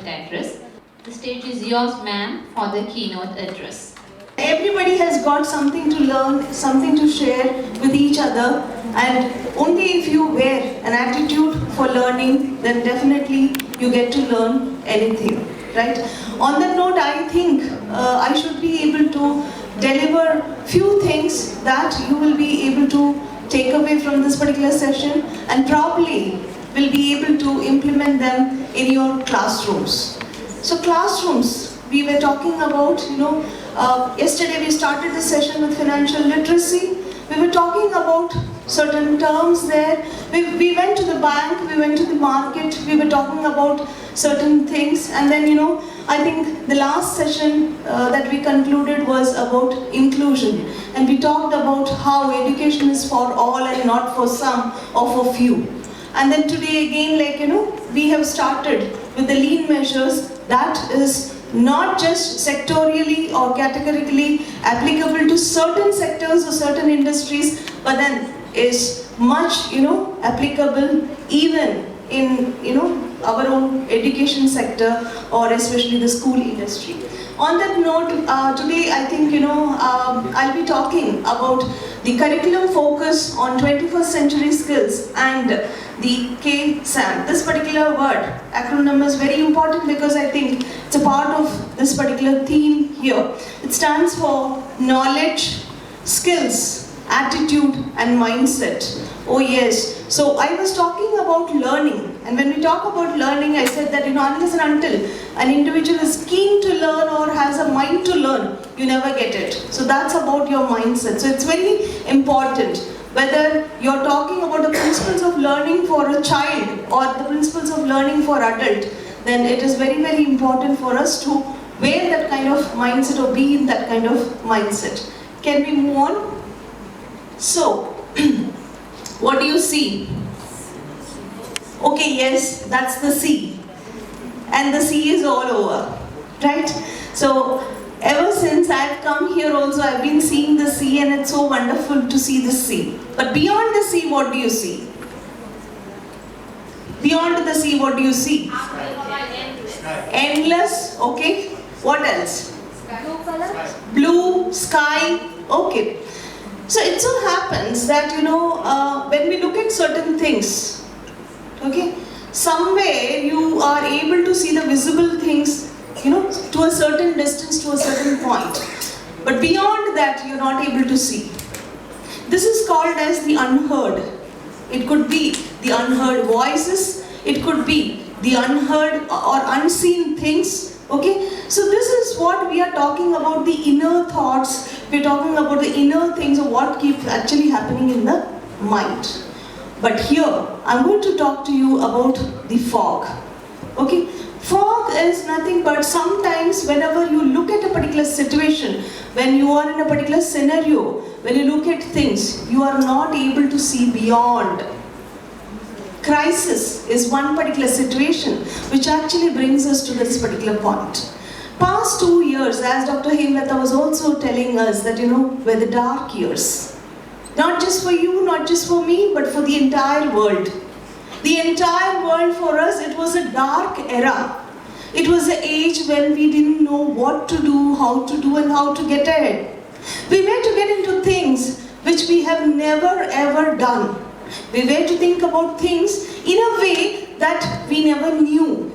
keynote address. The stage is yours, ma'am, for the keynote address. Everybody has got something to learn, something to share with each other, and only if you wear an attitude for learning, then definitely you get to learn anything, right? On that note, I think I should be able to deliver few things that you will be able to take away from this particular session and probably will be able to implement them in your classrooms. So classrooms, we were talking about, yesterday we started the session with financial literacy. We were talking about certain terms there. We went to the bank, we went to the market, we were talking about certain things, and then I think the last session that we concluded was about inclusion, and we talked about how education is for all and not for some or for few. And then today again, we have started with the lean measures that is not just sectorially or categorically applicable to certain sectors or certain industries, but then is much applicable even in our own education sector or especially the school industry. On that note, today I think I'll be talking about the curriculum focus on 21st century skills and the KSAM. This particular word, acronym, is very important because I think it's a part of this particular theme here. It stands for knowledge, skills, attitude and mindset. Oh yes, so I was talking about learning, and when we talk about learning, I said that unless and until an individual is keen to learn or has a mind to learn, you never get it. So that's about your mindset. So it's very important. Whether you're talking about the principles of learning for a child or the principles of learning for adult, then it is very, very important for us to wear that kind of mindset or be in that kind of mindset. Can we move on? So, what do you see? Okay, yes, that's the sea. And the sea is all over, right? So, ever since I've come here also, I've been seeing the sea, and it's so wonderful to see the sea. But beyond the sea, what do you see? Beyond the sea, what do you see? Endless, okay. What else? Blue color. Blue, sky, okay. So it so happens that, when we look at certain things, okay, somewhere you are able to see the visible things, to a certain distance, to a certain point. But beyond that, you're not able to see. This is called as the unheard. It could be the unheard voices, it could be the unheard or unseen things, okay? So this is what we are talking about, the inner thoughts. We're talking about the inner things of what keeps actually happening in the mind. But here, I'm going to talk to you about the fog, okay? Fog is nothing but sometimes whenever you look at a particular situation, when you are in a particular scenario, when you look at things, you are not able to see beyond. Crisis is one particular situation which actually brings us to this particular point. Past 2 years, as Dr. Hemlata was also telling us that, were the dark years. Not just for you, not just for me, but for the entire world. The entire world for us, it was a dark era. It was an age when we didn't know what to do, how to do, and how to get ahead. We were to get into things which we have never ever done. We were to think about things in a way that we never knew.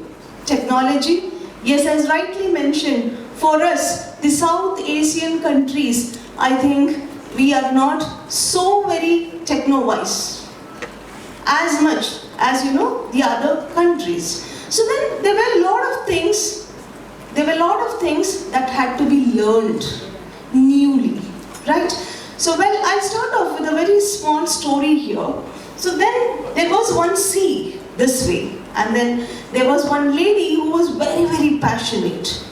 Technology, yes, as rightly mentioned, for us, the South Asian countries, I think we are not so very techno-wise as much as the other countries. So then there were a lot of things that had to be learned newly, right? So I'll start off with a very small story here. So then there was one sea this way, and then there was one lady who was very, very passionate.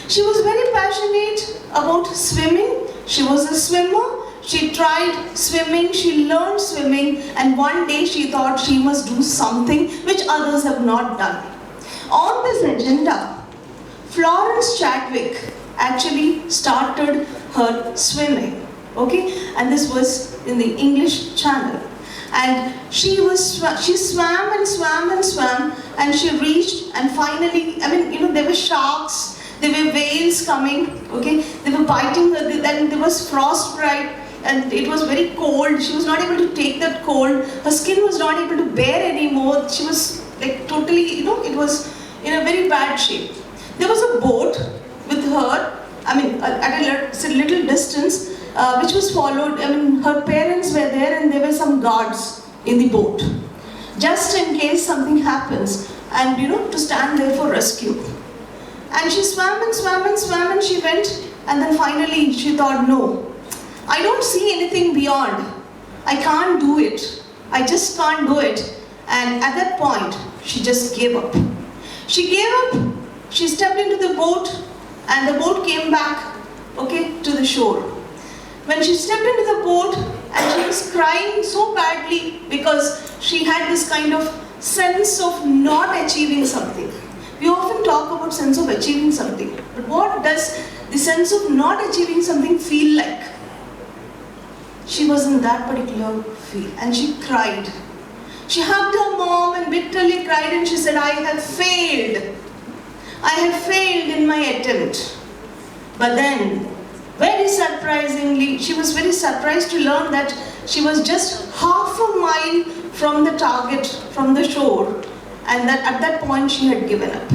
She was very passionate about swimming. She was a swimmer. She tried swimming, she learned swimming, and one day she thought she must do something which others have not done. On this agenda, Florence Chadwick actually started her swimming, okay? And this was in the English Channel. And she swam and swam and swam, and she reached, and finally, there were sharks, there were whales coming, okay, they were biting her, then there was frostbite, and it was very cold. She was not able to take that cold. Her skin was not able to bear anymore. She was like totally, it was in a very bad shape. There was a boat with her, at a little distance, which was followed. Her parents were there, and there were some guards in the boat, just in case something happens, and to stand there for rescue. And she swam and swam and swam, and she went, and then finally she thought, no, I don't see anything beyond. I can't do it. I just can't do it. And at that point, she just gave up. She gave up, she stepped into the boat, and the boat came back, okay, to the shore. When she stepped into the boat, and she was crying so badly because she had this kind of sense of not achieving something. We often talk about sense of achieving something, but what does the sense of not achieving something feel like? She was in that particular field, and she cried. She hugged her mom and bitterly cried, and she said, I have failed. I have failed in my attempt. But then, very surprisingly, she was very surprised to learn that she was just half a mile from the target, from the shore, and that at that point she had given up.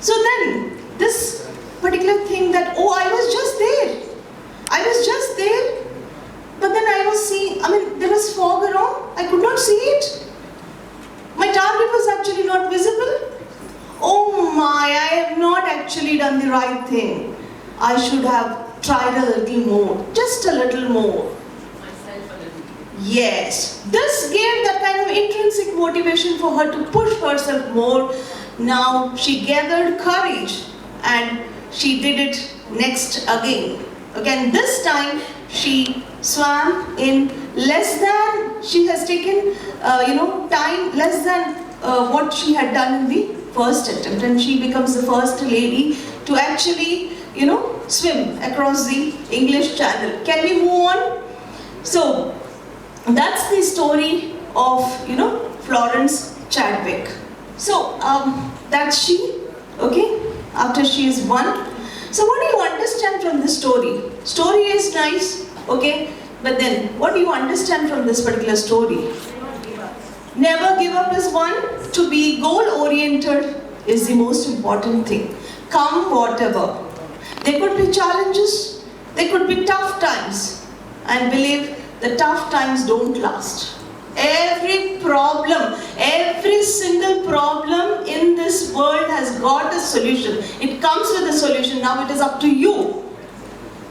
So then, this particular thing that, oh, I was just there. I was just there. But then I was seeing, there was fog around. I could not see it. My target was actually not visible. Oh my, I have not actually done the right thing. I should have tried a little more, just a little more. Yes, this gave that kind of intrinsic motivation for her to push herself more. Now she gathered courage and she did it next again. Again, this time she swam in less than, she has taken, time less than what she had done in the first attempt, and she becomes the first lady to actually, swim across the English Channel. Can we move on? So, that's the story of, Florence Chadwick. So, that's she, okay, after she is won. So what do you understand from this story? Story is nice, okay, but then what do you understand from this particular story? Never give up is one. To be goal-oriented is the most important thing. Come whatever. There could be challenges, there could be tough times, and believe the tough times don't last. Every problem, every single problem in this world has got a solution. It comes with a solution. Now it is up to you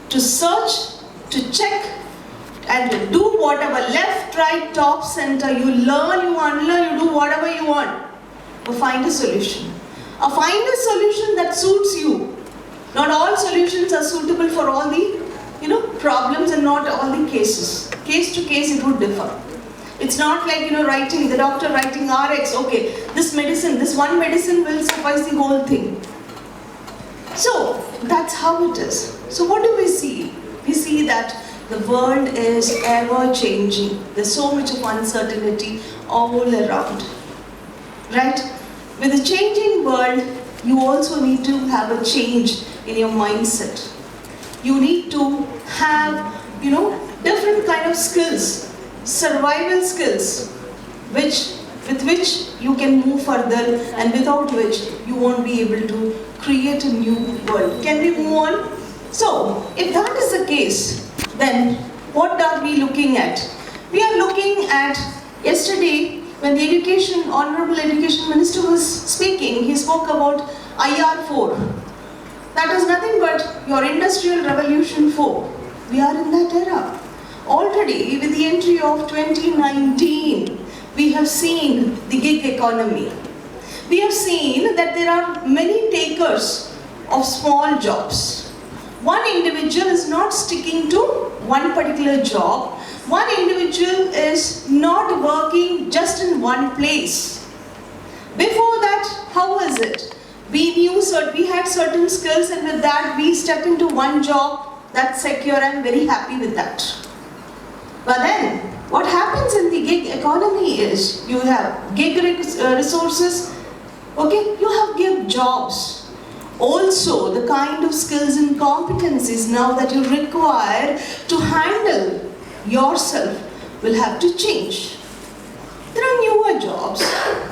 to search, to check, and to do whatever, left, right, top, center. You learn, you unlearn, you do whatever you want. Or find a solution. Or find a solution that suits you. Not all solutions are suitable for all the, problems and not all the cases. Case to case it would differ. It's not like, the doctor writing RX, okay, this medicine, this one medicine will suffice the whole thing. So, that's how it is. So what do we see? We see that the world is ever changing. There's so much of uncertainty all around. Right? With a changing world, you also need to have a change in your mindset. You need to have, different kind of skills. Survival skills, with which you can move further and without which you won't be able to create a new world. Can we move on? So, if that is the case, then what are we looking at? We are looking at, yesterday when the Honorable Education Minister was speaking, he spoke about IR4. That is nothing but your Industrial Revolution 4. We are in that era. Already, with the entry of 2019, we have seen the gig economy. We have seen that there are many takers of small jobs. One individual is not sticking to one particular job. One individual is not working just in one place. Before that, how was it? We had certain skills, and with that we stepped into one job. That's secure. I'm very happy with that. But then, what happens in the gig economy is you have gig resources, okay, you have gig jobs. Also, the kind of skills and competencies now that you require to handle yourself will have to change. There are newer jobs.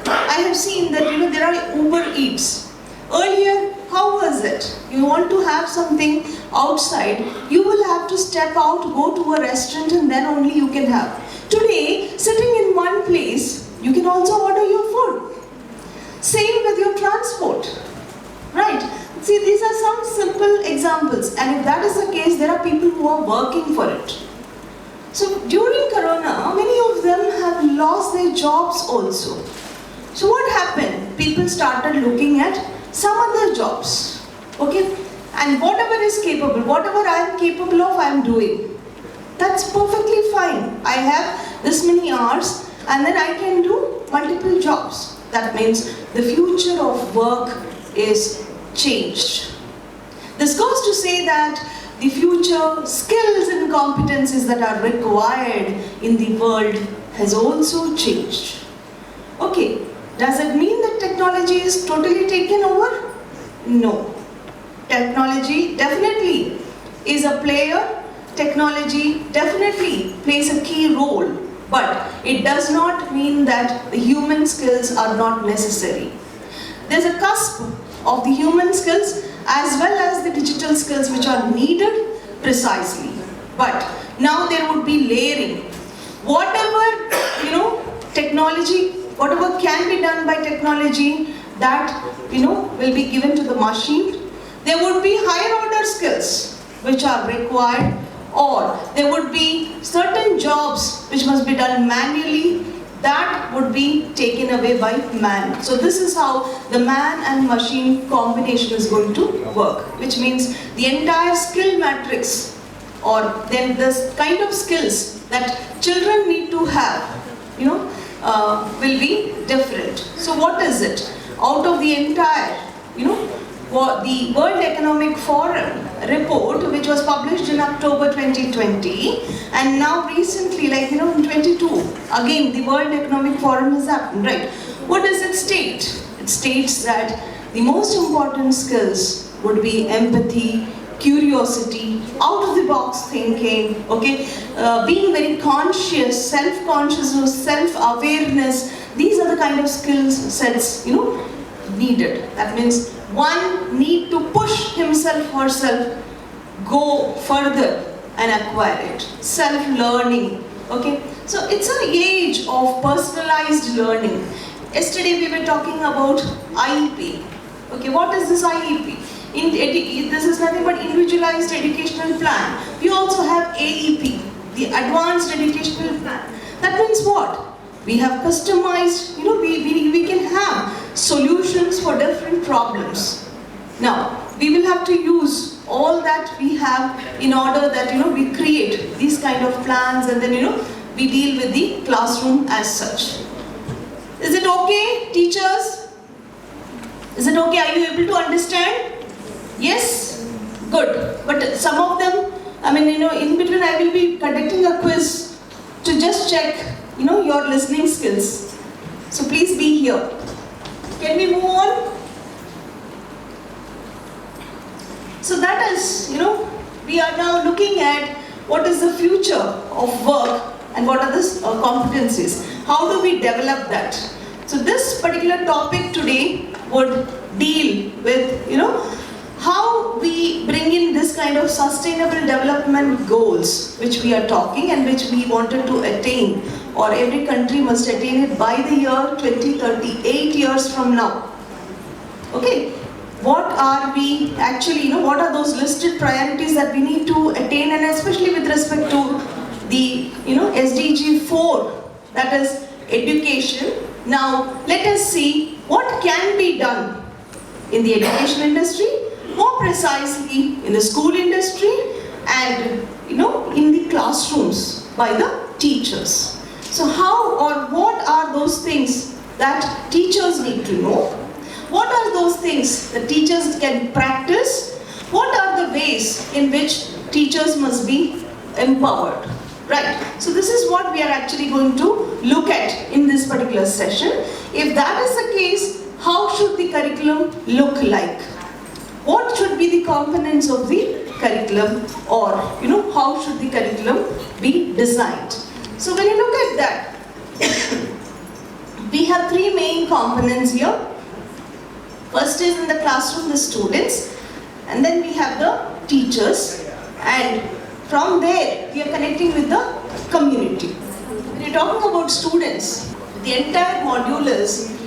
I have seen that there are Uber Eats. Earlier, how was it? You want to have something outside, you will have to step out, go to a restaurant, and then only you can have. Today, sitting in one place, you can also order your food. Same with your transport, right? See, these are some simple examples, and if that is the case, there are people who are working for it. So during Corona, many of them have lost their jobs also. So what happened? People started looking at some other jobs, okay? And whatever is capable, whatever I am capable of, I am doing. That's perfectly fine. I have this many hours and then I can do multiple jobs. That means the future of work is changed. This goes to say that the future skills and competencies that are required in the world has also changed. Okay, does it mean that technology is totally taken over? No. Technology definitely is a player. Technology definitely plays a key role. But it does not mean that the human skills are not necessary. There's a cusp of the human skills as well as the digital skills which are needed precisely. But now there would be layering. Whatever, technology, whatever can be done by technology, that, will be given to the machine. There would be higher order skills which are required, or there would be certain jobs which must be done manually, that would be taken away by man. So this is how the man and machine combination is going to work, which means the entire skill matrix, or then this kind of skills that children need to have, will be different. So what is it? Out of the entire, the World Economic Forum report, which was published in October 2020, and now recently, in 22, again the World Economic Forum has happened, right? What does it state? It states that the most important skills would be empathy, curiosity, out-of-the-box thinking, okay, being very conscious, self-consciousness, self-awareness. These are the kind of skills sets, needed. That means one need to push himself or herself, go further and acquire it. Self-learning, okay. So it's an age of personalized learning. Yesterday we were talking about IEP. Okay, what is this IEP? This is nothing but individualized educational plan. We also have AEP, the advanced educational plan. That means what? We have customized, we can have solutions for different problems. Now, we will have to use all that we have in order that, we create these kind of plans, and then, we deal with the classroom as such. Is it okay, teachers? Is it okay? Are you able to understand? Yes? Good. But some of them, in between I will be conducting a quiz to just check, your listening skills. So please be here. Can we move on? So that is, we are now looking at what is the future of work and what are the competencies. How do we develop that? So this particular topic today would deal with, how we bring in this kind of sustainable development goals which we are talking and which we wanted to attain, or every country must attain it by the year 2030, 8 years from now. Okay, what are we actually, what are those listed priorities that we need to attain, and especially with respect to the, SDG 4, that is education. Now, let us see what can be done in the education industry, more precisely in the school industry, and in the classrooms by the teachers. So how or what are those things that teachers need to know? What are those things that teachers can practice? What are the ways in which teachers must be empowered? Right, so this is what we are actually going to look at in this particular session. If that is the case, how should the curriculum look like? What should be the components of the curriculum, or how should the curriculum be designed? So when you look at that, we have three main components here. First is in the classroom, the students, and then we have the teachers, and from there we are connecting with the community. When you're talking about students, the entire module is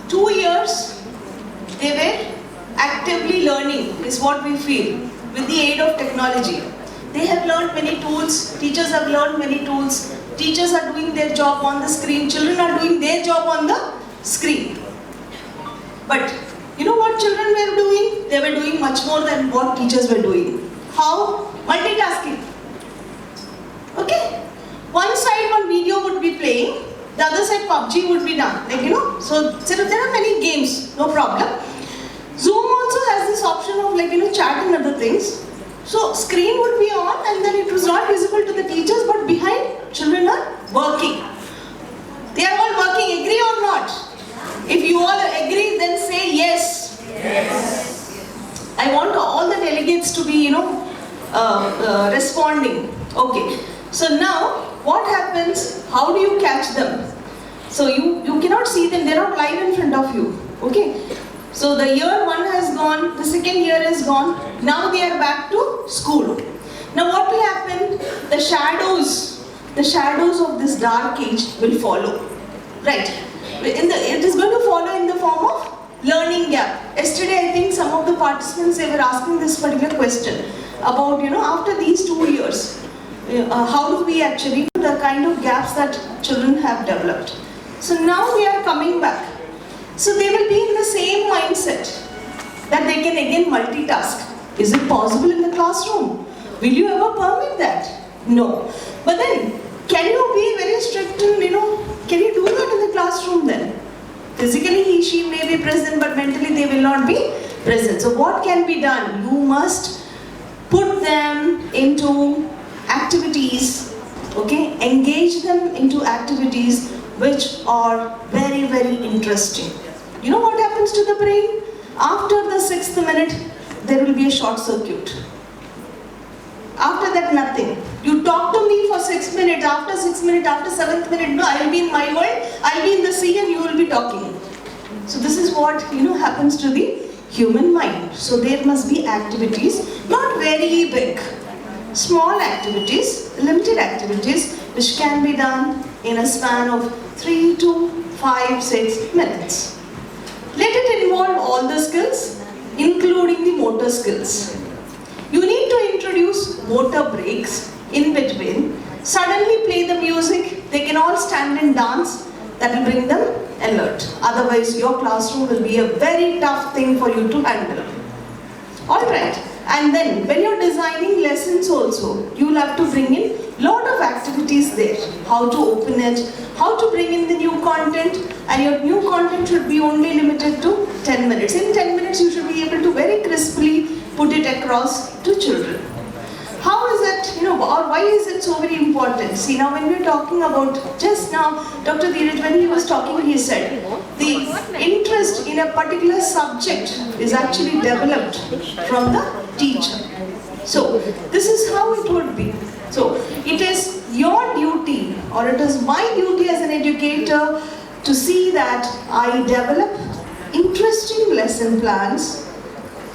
2 years they were actively learning, is what we feel, with the aid of technology. They have learned many tools, teachers have learned many tools, teachers are doing their job on the screen, children are doing their job on the screen. But you know what children were doing? They were doing much more than what teachers were doing. How? Multitasking. Okay? One side one video would be playing, the other side PUBG would be done. So there are many games, no problem. Zoom also has this option of chat and other things. So screen would be on and then it was not visible to the teachers, but behind children are working. They are all working, agree or not? If you all agree, then say yes. Yes. I want all the delegates to be, responding. Okay. So now, what happens? How do you catch them? So you cannot see them, they're not live in front of you. Okay. So the year 1 has gone, the second year is gone. Now they are back to school. Now what will happen? The shadows of this dark age will follow. Right. It is going to follow in the form of learning gap. Yesterday, I think some of the participants, they were asking this particular question about, after these 2 years, how do we actually, the kind of gaps that children have developed. So now they are coming back. So they will be in the same mindset that they can again multitask. Is it possible in the classroom? Will you ever permit that? No. But then, can you be very strict and, can you do that in the classroom then? Physically he, she may be present, but mentally they will not be present. So what can be done? You must put them into activities, okay? Engage them into activities which are very, very interesting. You know what happens to the brain? After the 6th minute, there will be a short circuit. After that, nothing. You talk to me for 6 minutes, after 6 minutes, after 7th minute, no, I will be in my world, I will be in the sea and you will be talking. So this is what, happens to the human mind. So there must be activities, not very big, small activities, limited activities, which can be done in a span of 3 to 5, 6 minutes. Let it involve all the skills, including the motor skills. You need to introduce motor breaks in between. Suddenly play the music, they can all stand and dance. That will bring them alert. Otherwise, your classroom will be a very tough thing for you to handle. Alright, and then when you're designing lessons also, you will have to bring in lot of activities there. How to open it, how to bring in the new content, and your new content should be only limited to 10 minutes. In 10 minutes, you should be able to very crisply put it across to children. How is it, or why is it so very important? See, now when we're talking about, just now, Dr. Dheeraj, when he was talking, he said, the interest in a particular subject is actually developed from the teacher. So, this is how it would be. So, it is your duty, or it is my duty as an educator to see that I develop interesting lesson plans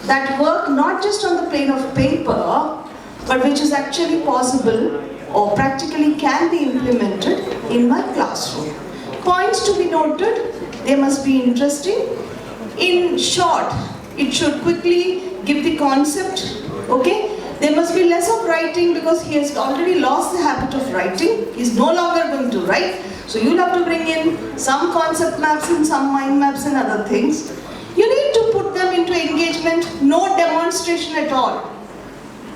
that work not just on the plane of paper, but which is actually possible or practically can be implemented in my classroom. Points to be noted, they must be interesting. In short, it should quickly give the concept, okay? There must be less of writing because he has already lost the habit of writing. He is no longer going to write. So you'll have to bring in some concept maps and some mind maps and other things. You need to put them into engagement, no demonstration at all.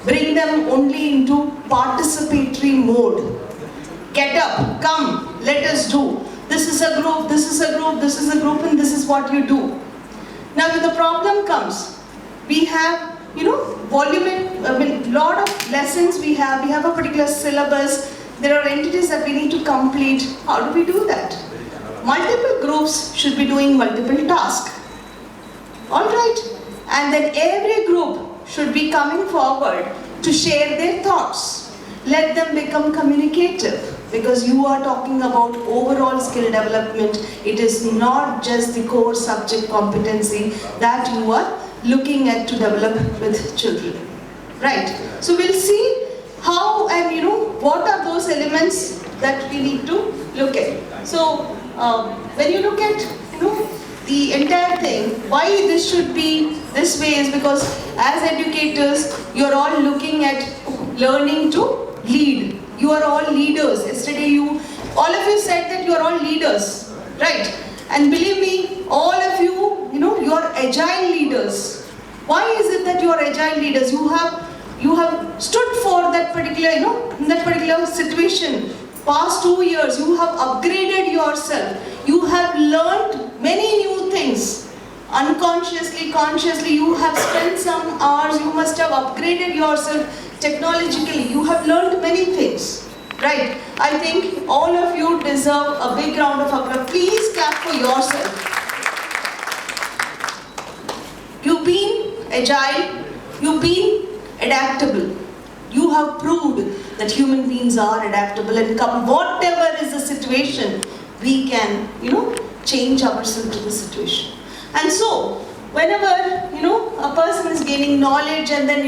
Bring them only into participatory mode. Get up, come, let us do. This is a group, this is a group, this is a group, and this is what you do. Now the problem comes. We have lot of lessons we have a particular syllabus, there are entities that we need to complete. How do we do that? Multiple groups should be doing multiple tasks. Alright? And then every group should be coming forward to share their thoughts. Let them become communicative, because you are talking about overall skill development. It is not just the core subject competency that you are looking at to develop with children. Right? So we'll see how and what are those elements that we need to look at. So when you look at the entire thing, why this should be this way is because as educators, you're all looking at learning to lead. You are all leaders. Yesterday all of you said that you are all leaders, right? And believe me, all of you, you are agile leaders. Why is it that you are agile leaders? You have stood for that particular, in that particular situation. Past 2 years, you have upgraded yourself. You have learned many new things. Unconsciously, consciously, you have spent some hours. You must have upgraded yourself technologically. You have learned many things. Right? I think all of you deserve a big round of applause. Please clap for yourself. You've been agile. You've been adaptable. You have proved that human beings are adaptable, and come whatever is the situation, we can, change ourselves to the situation. And so, whenever, a person is gaining knowledge and then,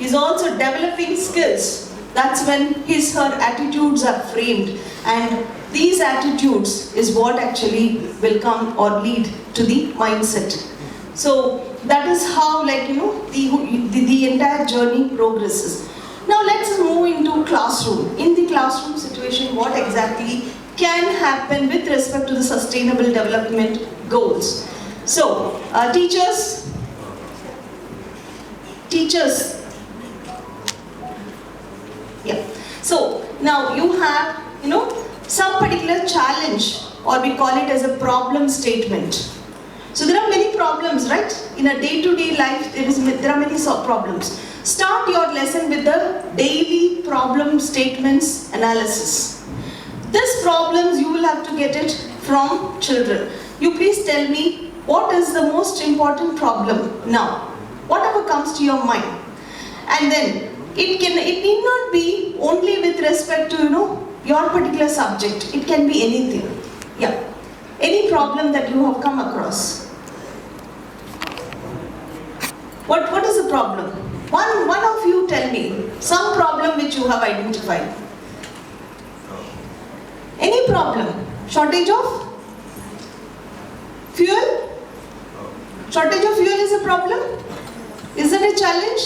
is also developing skills, that's when his, her attitudes are framed. And these attitudes is what actually will come or lead to the mindset. So, that is how, the entire journey progresses. Now let's move into classroom. In the classroom situation, what exactly can happen with respect to the sustainable development goals? So, teachers, yeah. So, now you have, some particular challenge, or we call it as a problem statement. So there are many problems, right? In a day-to-day life, there are many problems. Start your lesson with the daily problem statements analysis. These problems, you will have to get it from children. You please tell me, what is the most important problem now? Whatever comes to your mind. And then, it need not be only with respect to, your particular subject. It can be anything. Yeah. Any problem that you have come across. What is the problem? One of you tell me some problem which you have identified. Any problem? Shortage of fuel? Shortage of fuel is a problem? Is it a challenge?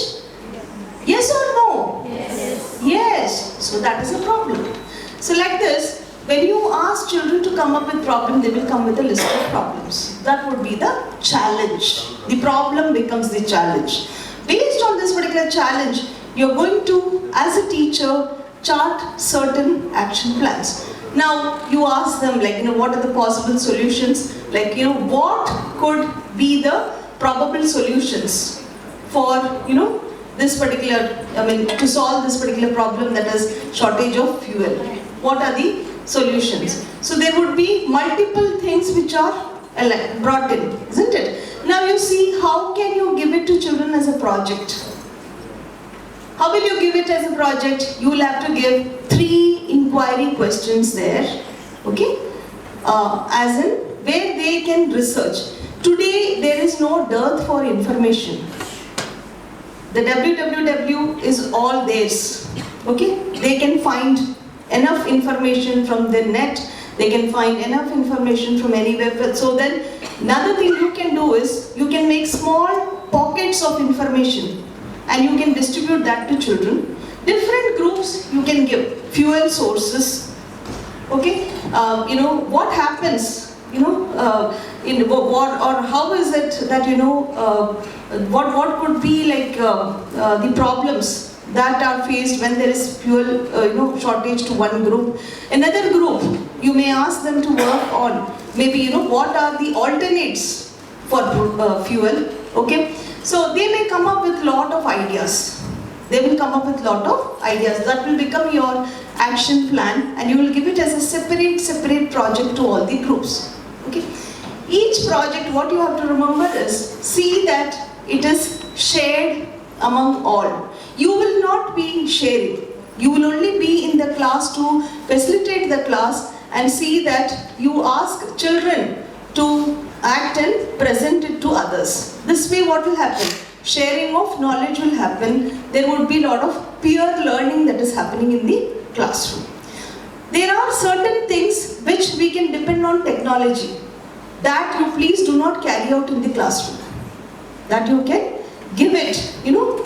Yes or no? Yes. Yes. So that is a problem. So like this, when you ask children to come up with problem, they will come with a list of problems. That would be the challenge. The problem becomes the challenge. Based on this particular challenge, you're going to, as a teacher, chart certain action plans. Now, you ask them, what are the possible solutions? What could be the probable solutions for, this particular, to solve this particular problem, that is shortage of fuel. What are the solutions? So there would be multiple things which are brought in, isn't it? Now you see, how can you give it to children as a project? How will you give it as a project? You will have to give 3 inquiry questions there, okay? As in, where they can research. Today, there is no dearth for information. The www is all theirs, okay? They can find enough information from the net, they can find enough information from any website. So then, another thing you can do is, you can make small pockets of information and you can distribute that to children. Different groups you can give. Fuel sources, okay? What happens, in war, or how is it that, what could be the problems that are faced when there is fuel shortage to one group. Another group, you may ask them to work on maybe what are the alternates for fuel, okay? So they may come up with lot of ideas. They will come up with lot of ideas. That will become your action plan, and you will give it as a separate project to all the groups. Okay. Each project, what you have to remember is, see that it is shared among all. You will not be sharing. You will only be in the class to facilitate the class and see that you ask children to act and present it to others. This way what will happen? Sharing of knowledge will happen. There would be a lot of peer learning that is happening in the classroom. There are certain things which we can depend on technology that you please do not carry out in the classroom. That you can give it,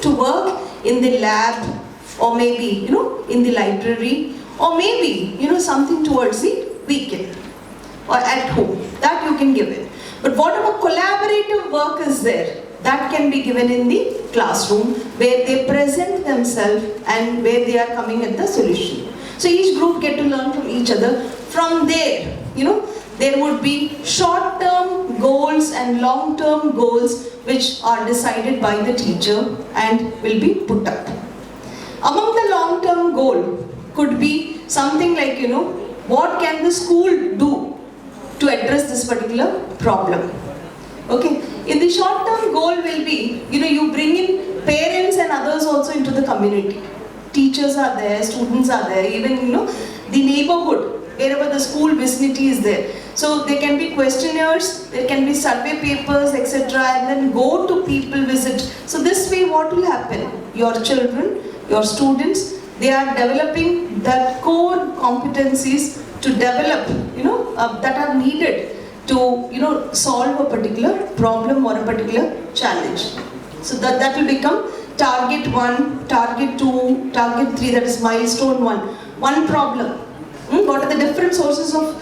to work in the lab, or maybe, in the library, or maybe, something towards the weekend or at home. That you can give it. But whatever collaborative work is there, that can be given in the classroom, where they present themselves and where they are coming at the solution. So each group get to learn from each other. From there, there would be short-term goals and long-term goals which are decided by the teacher and will be put up. Among the long-term goal could be something like, what can the school do to address this particular problem? Okay. In the short-term goal will be, you bring in parents and others also into the community. Teachers are there, students are there, even, the neighborhood, wherever the school vicinity is there. So there can be questionnaires, there can be survey papers, etc. and then go to people visit. So this way what will happen? Your children, your students, they are developing the core competencies to develop, that are needed to, solve a particular problem or a particular challenge. So that will become target 1, target 2, target 3, that is milestone 1. One problem. What are the different sources of,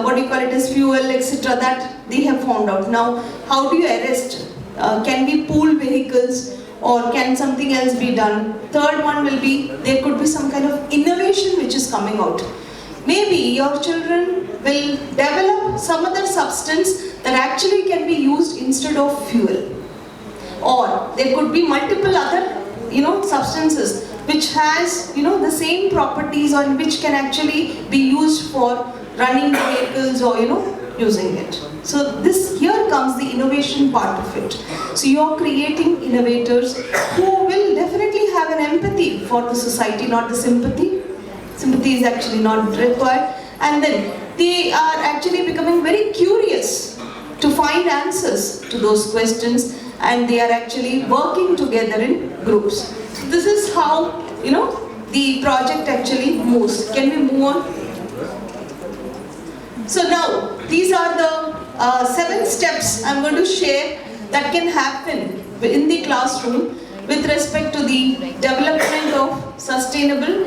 what do you call it as fuel, etc. that they have found out. Now, how do you arrest? Can we pool vehicles, or can something else be done? Third one will be, there could be some kind of innovation which is coming out. Maybe your children will develop some other substance that actually can be used instead of fuel. Or there could be multiple other, substances which has, the same properties, or which can actually be used for running vehicles or, using it. So here comes the innovation part of it. So you are creating innovators who will definitely have an empathy for the society, not the sympathy. Sympathy is actually not required. And then they are actually becoming very curious to find answers to those questions, and they are actually working together in groups. So this is how, the project actually moves. Can we move on? So now, these are the 7 steps I'm going to share that can happen in the classroom with respect to the development of sustainable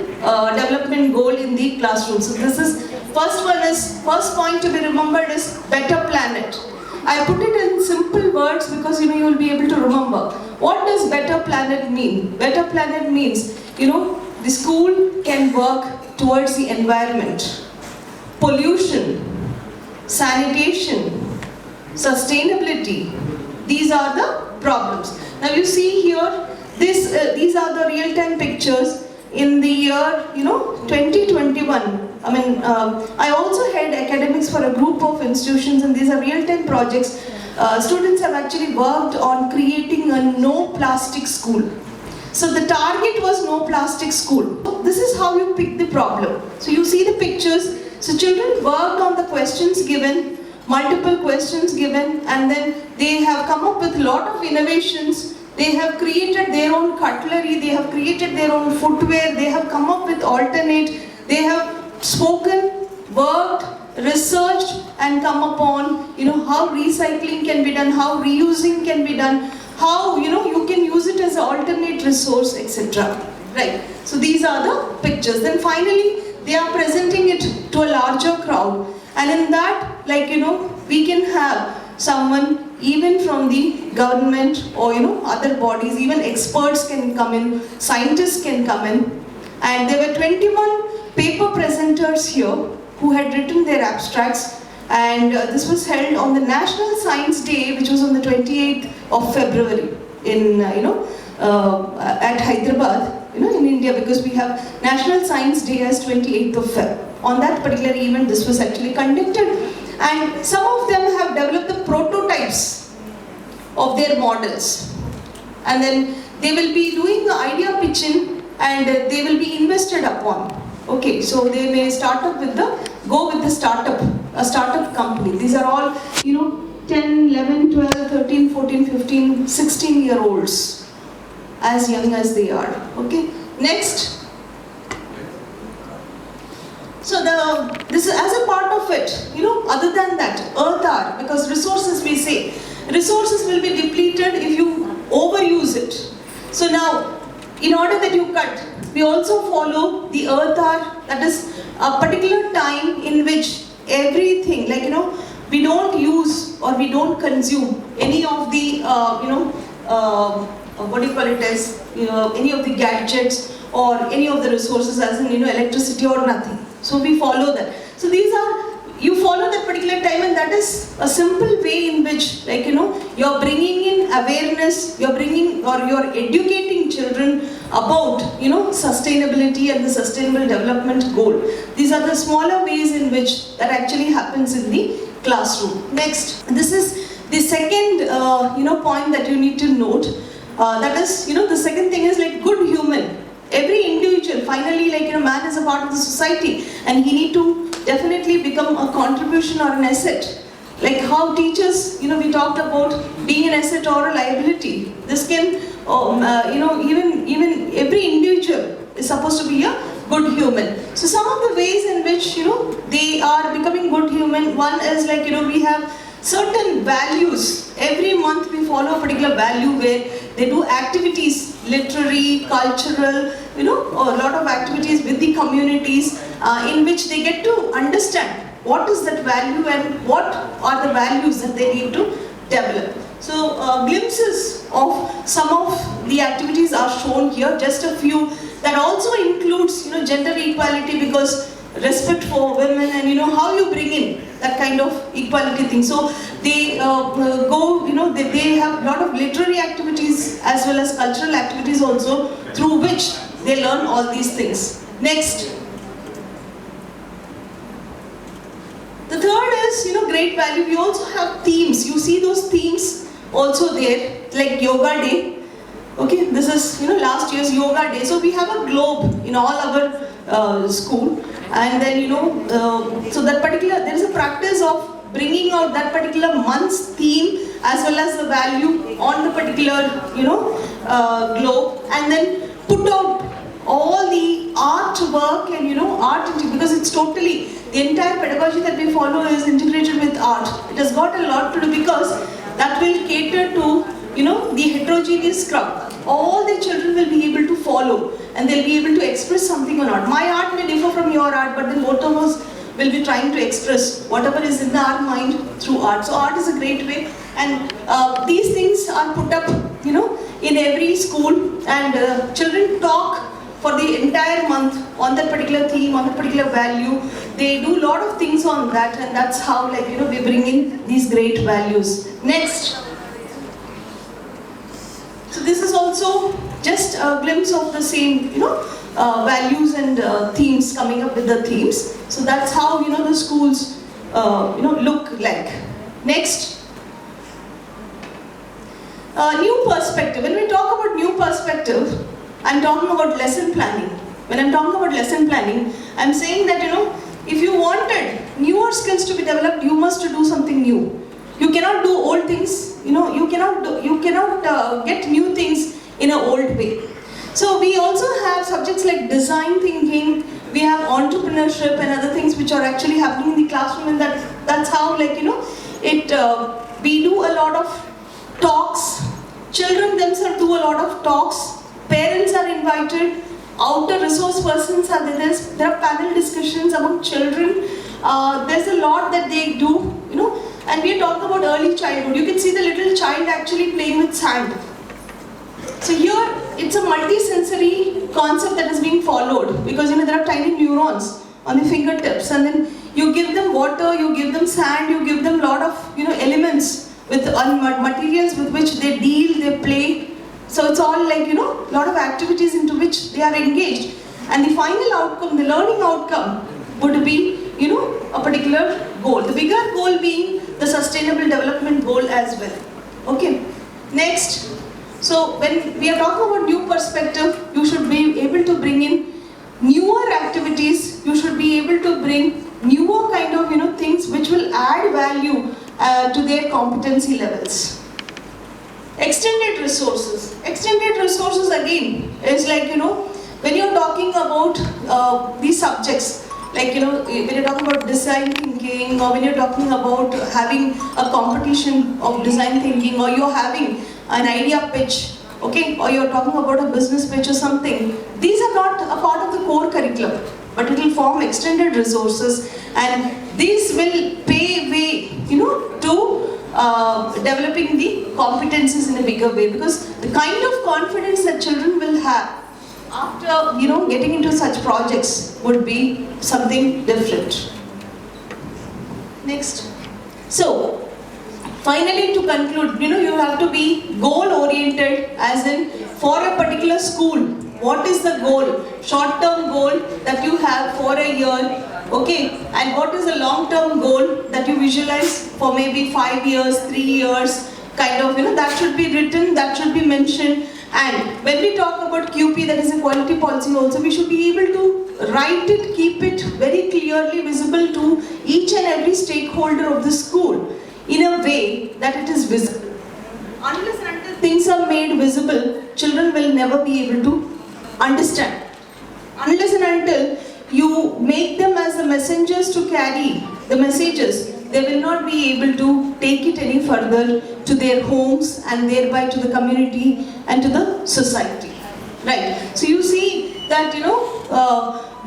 development goal in the classroom. So this is, first point to be remembered is better planet. I put it in simple words because you will be able to remember. What does better planet mean? Better planet means, the school can work towards the environment, pollution, sanitation, sustainability. These are the problems. Now you see here, these are the real-time pictures in the year 2021. I also had academics for a group of institutions, and these are real-time projects. Students have actually worked on creating a no plastic school. So the target was no plastic school. This is how you pick the problem. So you see the pictures. So children worked on the questions given, multiple questions given, and then they have come up with a lot of innovations. They have created their own cutlery, they have created their own footwear, they have come up with alternate, they have spoken, worked, researched, and come upon, how recycling can be done, how reusing can be done, how, you can use it as an alternate resource, etc. Right. So these are the pictures. Then finally, they are presenting it to a larger crowd. And in that, we can have someone even from the government or other bodies, even experts can come in, scientists can come in. And there were 21 paper presenters here who had written their abstracts. And this was held on the National Science Day, which was on the 28th of February in, at Hyderabad, in India, because we have National Science Day as 28th of Feb. On that particular event, this was actually conducted. And some of them have developed the prototypes of their models. And then they will be doing the idea pitching and they will be invested upon. Okay, so they may start up with go with the startup, a startup company. These are all, 10, 11, 12, 13, 14, 15, 16-year-olds, as young as they are. Okay, next. So this is as a part of it, other than that, earth hour, because resources, we say, resources will be depleted if you overuse it. So now, in order that you cut, we also follow the earth hour, that is a particular time in which everything, we don't use or we don't consume any of the, what do you call it as, any of the gadgets or any of the resources as in, electricity or nothing. So we follow that. So these are, you follow that particular time, and that is a simple way in which, you're bringing in awareness, you're educating children about, sustainability and the sustainable development goal. These are the smaller ways in which that actually happens in the classroom. Next, this is the second, point that you need to note. That is, the second thing is good human. Every individual, finally, man is a part of the society, and he need to definitely become a contribution or an asset. Like how teachers, we talked about being an asset or a liability. This can, even every individual is supposed to be a good human. So some of the ways in which, they are becoming good human, one is we have certain values. Every month we follow a particular value where they do activities, literary, cultural, a lot of activities with the communities in which they get to understand what is that value and what are the values that they need to develop. So glimpses of some of the activities are shown here, just a few. That also includes, gender equality, because respect for women and how you bring in that kind of equality thing. So they they have a lot of literary activities as well as cultural activities also, through which they learn all these things. Next. The third is, great value. We also have themes. You see those themes also there, like Yoga Day. Okay, this is, last year's Yoga Day. So we have a globe in all our school. And then, so that particular, there is a practice of bringing out that particular month's theme as well as the value on the particular, globe, and then put out all the artwork and, art, because it's totally, the entire pedagogy that we follow is integrated with art. It has got a lot to do, because that will cater to, the heterogeneous crowd. All the children will be able to follow, and they'll be able to express something or not. My art may differ from your art, but then both of us will be trying to express whatever is in our mind through art. So art is a great way, and these things are put up, in every school, and children talk for the entire month on that particular theme, on that particular value. They do a lot of things on that, and that's how, we bring in these great values. Next. So this is also just a glimpse of the same, values and themes, coming up with the themes. So that's how, the schools, look like. Next. New perspective. When we talk about new perspective, I'm talking about lesson planning. When I'm talking about lesson planning, I'm saying that, if you wanted newer skills to be developed, you must do something new. You cannot do old things, you cannot get new things in an old way. So we also have subjects like design thinking, we have entrepreneurship and other things which are actually happening in the classroom, and that's how, we do a lot of talks. Children themselves do a lot of talks. Parents are invited. Outer resource persons are there. There are panel discussions among children. There's a lot that they do, and we are talking about early childhood. You can see the little child actually playing with sand. So here, it's a multi-sensory concept that is being followed, because there are tiny neurons on the fingertips, and then you give them water, you give them sand, you give them lot of elements with materials with which they deal, they play. So it's all like lot of activities into which they are engaged, and the final outcome, the learning outcome, would be a particular goal. The bigger goal being the sustainable development goal as well. Okay. Next. So when we are talking about new perspective, you should be able to bring in newer activities. You should be able to bring newer kind of things which will add value to their competency levels. Extended resources. Extended resources again is like when you're talking about these subjects, like when you're talking about design thinking, or when you're talking about having a competition of design thinking, or you're having an idea pitch, okay, or you're talking about a business pitch or something, these are not a part of the core curriculum, but it will form extended resources, and these will pay way to developing the competencies in a bigger way, because the kind of confidence that children will have after getting into such projects would be something different. Next. So finally, to conclude, you have to be goal oriented, as in for a particular school, what is the goal, short term goal that you have for a year, okay, and what is the long term goal that you visualize for maybe 5 years, 3 years, kind of, that should be written, that should be mentioned. And when we talk about QP, that is a quality policy also, we should be able to write it, keep it very clearly visible to each and every stakeholder of the school in a way that it is visible. Unless and until things are made visible, children will never be able to understand. Unless and until you make them as the messengers to carry the messages, they will not be able to take it any further to their homes and thereby to the community and to the society. Right. So you see that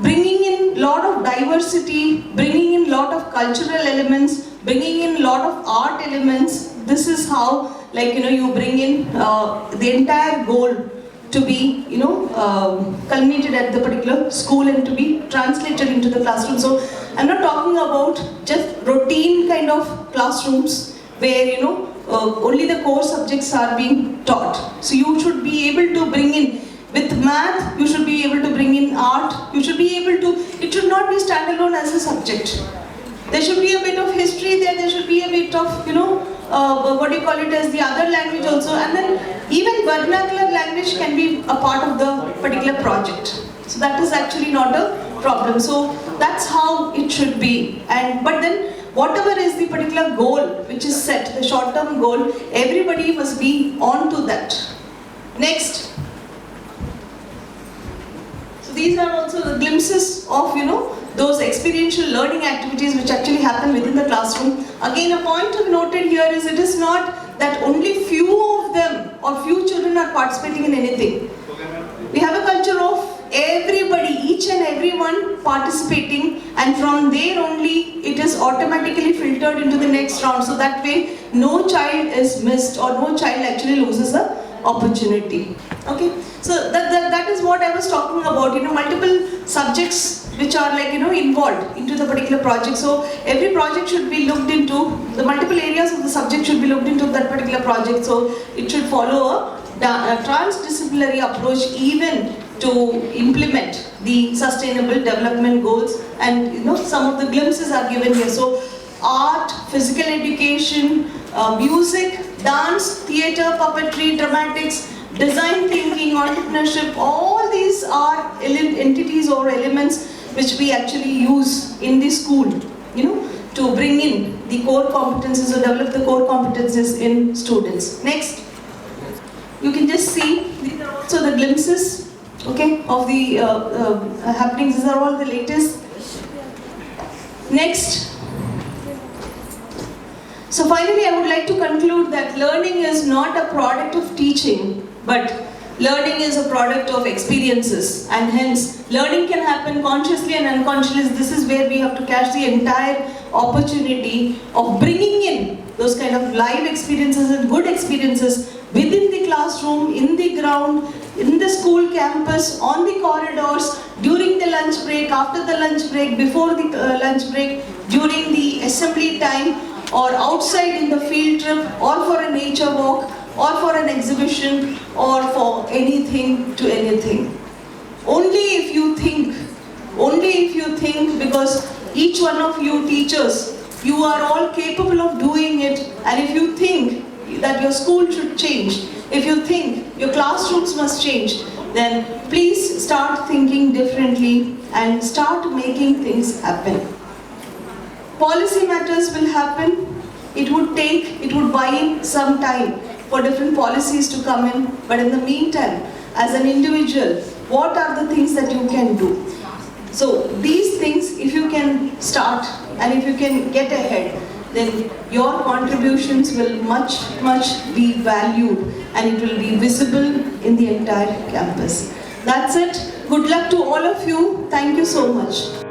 bringing in lot of diversity, bringing in lot of cultural elements, bringing in lot of art elements. This is how you bring in the entire goal to be culminated at the particular school and to be translated into the classroom. So I'm not talking about just routine kind of classrooms where only the core subjects are being taught. So you should be able to bring in, with math, you should be able to bring in art, you should be able to, it should not be standalone as a subject. There should be a bit of history there should be a bit of, what do you call it as the other language also, and then even vernacular language can be a part of the particular project. So that is actually not a problem. So that's how it should be. But then whatever is the particular goal which is set, the short-term goal, everybody must be on to that. Next. So these are also the glimpses of those experiential learning activities which actually happen within the classroom. Again, a point to be noted here is it is not that only few of them or few children are participating in anything. We have a culture of everybody, each and everyone participating, and from there only it is automatically filtered into the next round. So that way no child is missed or no child actually loses a opportunity. Okay, so that is what I was talking about, multiple subjects which are involved into the particular project. So every project should be looked into, the multiple areas of the subject should be looked into that particular project. So it should follow a transdisciplinary approach even to implement the sustainable development goals, and some of the glimpses are given here. So art, physical education, music, dance, theatre, puppetry, dramatics, design thinking, entrepreneurship, all these are entities or elements which we actually use in the school, to bring in the core competencies or develop the core competencies in students. Next, you can just see, these are also the glimpses, okay, of the happenings. These are all the latest. Next. So finally, I would like to conclude that learning is not a product of teaching, but learning is a product of experiences, and hence learning can happen consciously and unconsciously. This is where we have to catch the entire opportunity of bringing in those kind of live experiences and good experiences within the classroom, in the ground, in the school campus, on the corridors, during the lunch break, after the lunch break, before the lunch break. during the assembly time, or outside in the field trip, or for a nature walk, or for an exhibition, or for anything to anything. Only if you think, because each one of you teachers, you are all capable of doing it, and if you think that your school should change, if you think your classrooms must change, then please start thinking differently and start making things happen. Policy matters will happen. It would buy some time for different policies to come in, but in the meantime, as an individual, what are the things that you can do? So these things, if you can start and if you can get ahead, then your contributions will much be valued and it will be visible in the entire campus. That's it. Good luck to all of you. Thank you so much.